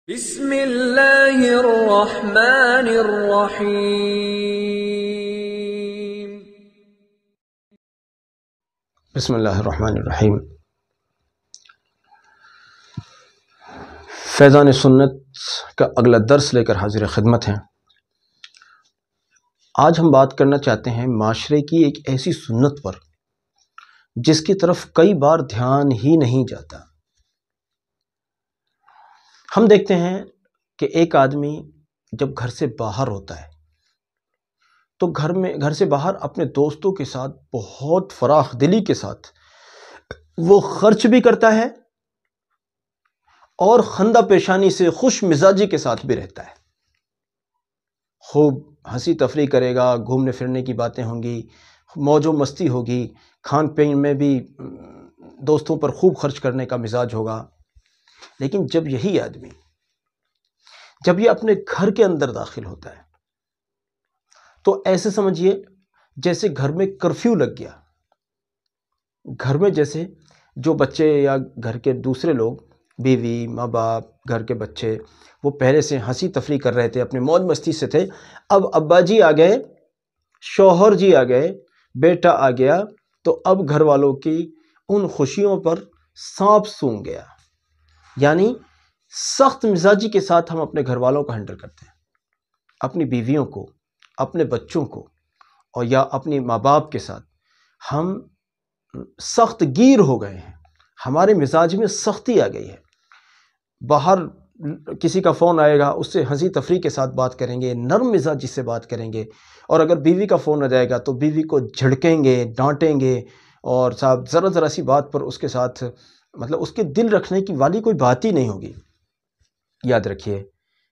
بسم اللہ الرحمن الرحیم۔ بسم اللہ الرحمن الرحیم۔ فیضان سنت کا اگلا درس لے کر حاضر خدمت ہیں۔ آج ہم بات کرنا چاہتے ہیں معاشرے کی ایک ایسی سنت پر جس کی طرف کئی بار دھیان ہی نہیں جاتا۔ ہم دیکھتے ہیں کہ ایک آدمی جب گھر سے باہر ہوتا ہے تو گھر سے باہر اپنے دوستوں کے ساتھ بہت فراخ دلی کے ساتھ وہ خرچ بھی کرتا ہے اور خندہ پیشانی سے خوش مزاجی کے ساتھ بھی رہتا ہے۔ خوب ہنسی تفریح کرے گا، گھومنے پھرنے کی باتیں ہوں گی، موج و مستی ہوگی، کھان پین میں بھی دوستوں پر خوب خرچ کرنے کا مزاج ہوگا۔ لیکن جب یہی آدمی جب یہ اپنے گھر کے اندر داخل ہوتا ہے تو ایسے سمجھیے جیسے گھر میں کرفیو لگ گیا۔ گھر میں جیسے جو بچے یا گھر کے دوسرے لوگ، بیوی، ماں باپ، گھر کے بچے، وہ پہلے سے ہنسی تفریح کر رہے تھے، اپنے موج مستی سے تھے، اب ابا جی آ گئے، شوہر جی آ گئے، بیٹا آ گیا، تو اب گھر والوں کی ان خوشیوں پر سانپ سونگھ گیا۔ یعنی سخت مزاجی کے ساتھ ہم اپنے گھر والوں کو ہینڈل کرتے ہیں، اپنی بیویوں کو، اپنے بچوں کو، اور یا اپنی ماں باپ کے ساتھ ہم سخت گیر ہو گئے ہیں، ہمارے مزاج میں سختی آ گئی ہے۔ باہر کسی کا فون آئے گا، اس سے ہنسی تفریح کے ساتھ بات کریں گے، نرم مزاجی سے بات کریں گے، اور اگر بیوی کا فون آ جائے گا تو بیوی کو جھڑکیں گے، ڈانٹیں گے، اور صاحب ذرا سی بات پر اس کے ساتھ مطلب اس کے دل رکھنے کی والی کوئی بات ہی نہیں ہوگی۔ یاد رکھیے،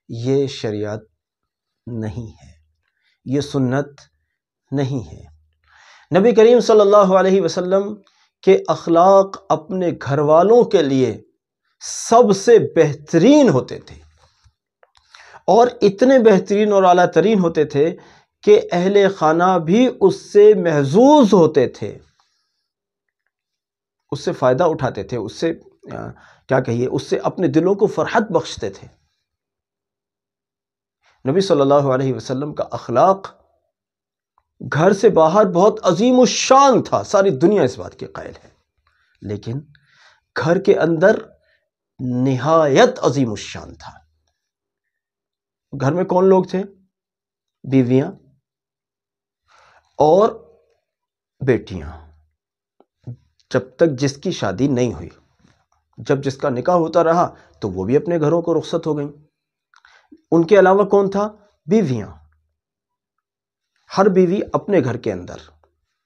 یہ شریعت نہیں ہے، یہ سنت نہیں ہے۔ نبی کریم صلی اللہ علیہ وسلم کے اخلاق اپنے گھر والوں کے لیے سب سے بہترین ہوتے تھے، اور اتنے بہترین اور اعلیٰ ترین ہوتے تھے کہ اہل خانہ بھی اس سے محظوظ ہوتے تھے، اس سے فائدہ اٹھاتے تھے، اس سے اس سے اپنے دلوں کو فرحت بخشتے تھے۔ نبی صلی اللہ علیہ وسلم کا اخلاق گھر سے باہر بہت عظیم الشان تھا، ساری دنیا اس بات کی قائل ہے، لیکن گھر کے اندر نہایت عظیم الشان تھا۔ گھر میں کون لوگ تھے؟ بیویاں اور بیٹیاں، جب تک جس کی شادی نہیں ہوئی۔ جب جس کا نکاح ہوتا رہا تو وہ بھی اپنے گھروں کو رخصت ہو گئیں۔ ان کے علاوہ کون تھا؟ بیویاں۔ ہر بیوی اپنے گھر کے اندر،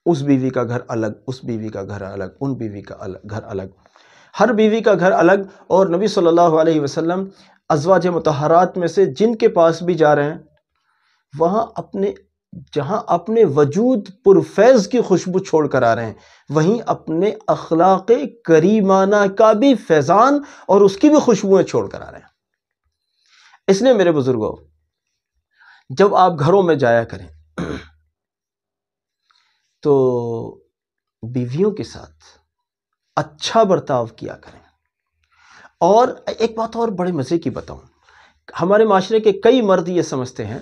اس بیوی کا گھر الگ، اس بیوی کا گھر الگ، ان بیوی کا گھر الگ، ہر بیوی کا گھر الگ۔ اور نبی صلی اللہ علیہ وسلم ازواج مطہرات میں سے جن کے پاس بھی جا رہے ہیں، جہاں اپنے وجود پرفیض کی خوشبو چھوڑ کر آ رہے ہیں، وہیں اپنے اخلاق کریمانہ کا بھی فیضان اور اس کی بھی خوشبوئیں چھوڑ کر آ رہے ہیں۔ اس لیے میرے بزرگوں، جب آپ گھروں میں جایا کریں تو بیویوں کے ساتھ اچھا برتاؤ کیا کریں۔ اور ایک بات اور بڑے مزے کی بتاؤں، ہمارے معاشرے کے کئی مرد یہ سمجھتے ہیں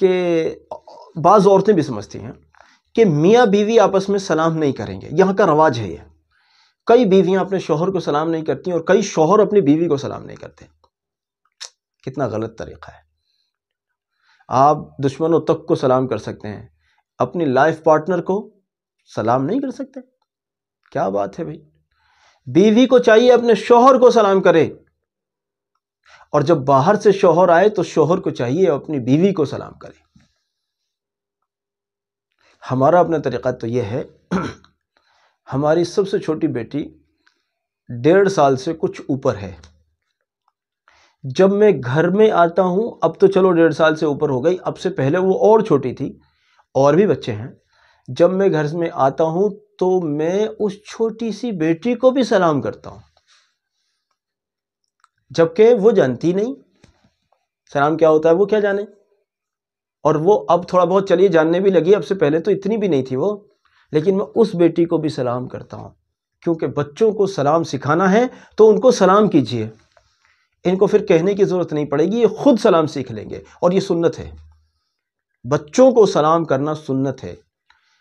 کہ بعض عورتیں بھی سمجھتی ہیں کہ میاں بیوی آپس میں سلام نہیں کریں گے، یہاں کا رواج ہے یہ۔ کئی بیویاں اپنے شوہر کو سلام نہیں کرتی اور کئی شوہر اپنی بیوی کو سلام نہیں کرتے۔ کتنا غلط طریقہ ہے۔ آپ دشمنوں تک کو سلام کر سکتے ہیں، اپنی لائف پارٹنر کو سلام نہیں کر سکتے؟ کیا بات ہے بھائی! بیوی کو چاہیے اپنے شوہر کو سلام کرے، اور جب باہر سے شوہر آئے تو شوہر کو چاہیے اپنی بیوی کو سلام کرے۔ ہمارا اپنا طریقہ تو یہ ہے، ہماری سب سے چھوٹی بیٹی 1.5 سال سے کچھ اوپر ہے۔ جب میں گھر میں آتا ہوں، اب تو چلو 1.5 سال سے اوپر ہو گئی، اب سے پہلے وہ اور چھوٹی تھی، اور بھی بچے ہیں۔ جب میں گھر میں آتا ہوں تو میں اس چھوٹی سی بیٹی کو بھی سلام کرتا ہوں، جبکہ وہ جانتی نہیں سلام کیا ہوتا ہے، وہ کیا جانے، اور وہ اب تھوڑا بہت چلیے جاننے بھی لگی، اب سے پہلے تو اتنی بھی نہیں تھی وہ، لیکن میں اس بیٹی کو بھی سلام کرتا ہوں، کیونکہ بچوں کو سلام سکھانا ہے تو ان کو سلام کیجیے۔ ان کو پھر کہنے کی ضرورت نہیں پڑے گی، یہ خود سلام سیکھ لیں گے، اور یہ سنت ہے، بچوں کو سلام کرنا سنت ہے۔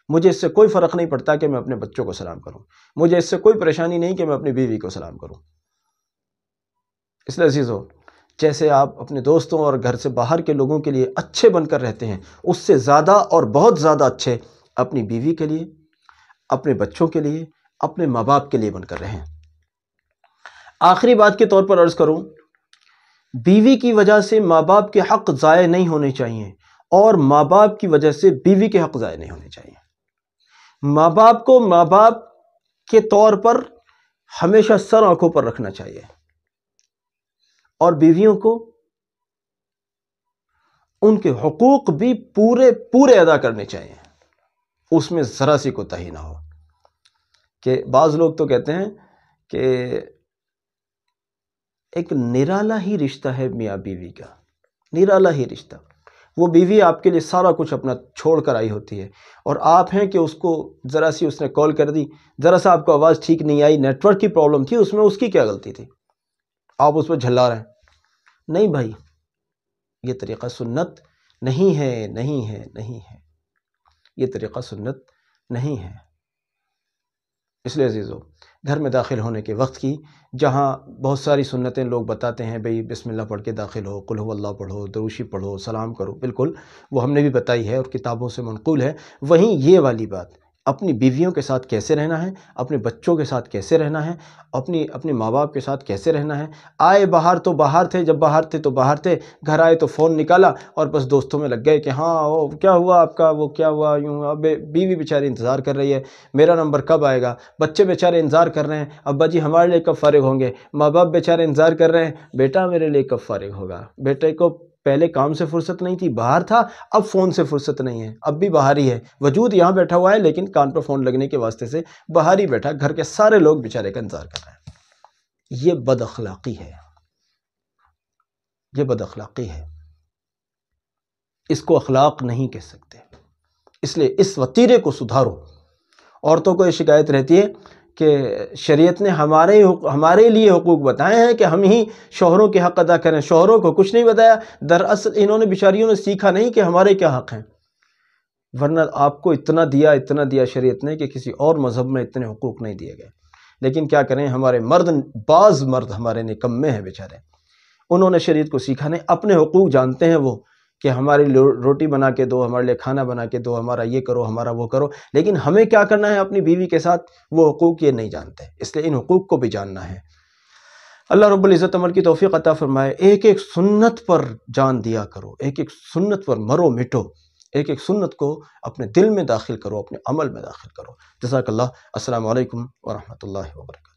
مجھے اس سے کوئی فرق نہیں پڑتا کہ میں اپنے بچوں کو سلام کروں، مجھے اس سے کوئی پریشانی نہیں کہ میں اپنی بیوی کو سلام کروں۔ اس لیے عزیزو، جیسے آپ اپنے دوستوں اور گھر سے باہر کے لوگوں کے لیے اچھے بن کر رہتے ہیں، اس سے زیادہ اور بہت زیادہ اچھے اپنی بیوی کے لیے، اپنے بچوں کے لیے، اپنے ماں باپ کے لیے بن کر رہیں۔ آخری بات کے طور پر عرض کروں، بیوی کی وجہ سے ماں باپ کے حق ضائع نہیں ہونے چاہیے، اور ماں باپ کی وجہ سے بیوی کے حق ضائع نہیں ہونے چاہیے۔ ماں باپ کو ماں باپ کے طور پر ہمیشہ سر آنکھوں پر رکھنا چاہیے، اور بیویوں کو ان کے حقوق بھی پورے ادا کرنے چاہیے، اس میں ذرا سی کوتاہی نہ ہو۔ کہ بعض لوگ تو کہتے ہیں کہ ایک نرالا ہی رشتہ ہے میاں بیوی کا، نرالا ہی رشتہ، وہ بیوی آپ کے لیے سارا کچھ اپنا چھوڑ کر آئی ہوتی ہے، اور آپ ہیں کہ اس کو ذرا سی اس نے کال کر دی، ذرا سا آپ کو آواز ٹھیک نہیں آئی، نیٹ ورک کی پرابلم تھی، اس میں اس کی کیا غلطی تھی؟ آپ اس پہ جھلا رہے ہیں۔ نہیں بھائی، یہ طریقہ سنت نہیں ہے، نہیں ہے، نہیں ہے، یہ طریقہ سنت نہیں ہے۔ اس لیے عزیزو، گھر میں داخل ہونے کے وقت کی جہاں بہت ساری سنتیں لوگ بتاتے ہیں، بھئی بسم اللہ پڑھ کے داخل ہو، قل هو اللہ پڑھو، دروشی پڑھو، سلام کرو، بالکل وہ ہم نے بھی بتائی ہے اور کتابوں سے منقول ہے، وہیں یہ والی بات اپنی بیویوں کے ساتھ کیسے رہنا ہے، اپنے بچوں کے ساتھ کیسے رہنا ہے، اپنے ماں باپ کے ساتھ کیسے رہنا ہے۔ آئے باہر تو باہر تھے، جب باہر تھے تو باہر تھے، گھر آئے تو فون نکالا اور بس دوستوں میں لگ گئے کہ ہاں وہ کیا ہوا آپ کا، وہ کیا ہوا، یوں۔ اب بیوی بیچاری انتظار کر رہی ہے میرا نمبر کب آئے گا، بچے بیچارے انتظار کر رہے ہیں ابا جی ہمارے لیے کب فارغ ہوں گے، ماں باپ بیچارے انتظار کر رہے ہیں بیٹا میرے لیے کب فارغ ہوگا۔ بیٹے کو پہلے کام سے فرصت نہیں تھی، باہر تھا، اب فون سے فرصت نہیں ہے، اب بھی باہر ہی ہے، وجود یہاں بیٹھا ہوا ہے لیکن کان پر فون لگنے کے واسطے سے باہر ہی بیٹھا، گھر کے سارے لوگ بیچارے کا انتظار کر رہے ہیں۔ یہ بد اخلاقی ہے، یہ بد اخلاقی ہے، اس کو اخلاق نہیں کہہ سکتے۔ اس لیے اس وتیرے کو سدھارو۔ عورتوں کو یہ شکایت رہتی ہے کہ شریعت نے ہمارے لیے حقوق بتائے ہیں کہ ہم ہی شوہروں کے حق ادا کریں، شوہروں کو کچھ نہیں بتایا۔ دراصل انہوں نے بیچاریوں نے سیکھا نہیں کہ ہمارے کیا حق ہیں، ورنہ آپ کو اتنا دیا شریعت نے کہ کسی اور مذہب میں اتنے حقوق نہیں دیے گئے۔ لیکن کیا کریں، ہمارے بعض مرد ہمارے نکمے ہیں بیچارے، انہوں نے شریعت کو سیکھا نہیں، اپنے حقوق جانتے ہیں وہ کہ ہماری روٹی بنا کے دو، ہمارے لیے کھانا بنا کے دو، ہمارا یہ کرو، ہمارا وہ کرو، لیکن ہمیں کیا کرنا ہے اپنی بیوی کے ساتھ وہ حقوق یہ نہیں جانتے۔ اس لیے ان حقوق کو بھی جاننا ہے۔ اللہ رب العزت عمل کی توفیق عطا فرمائے۔ ایک ایک سنت پر جان دیا کرو، ایک ایک سنت پر مرو مٹو، ایک ایک سنت کو اپنے دل میں داخل کرو، اپنے عمل میں داخل کرو۔ جزاک اللہ۔ السلام علیکم ورحمۃ اللہ وبرکاتہ۔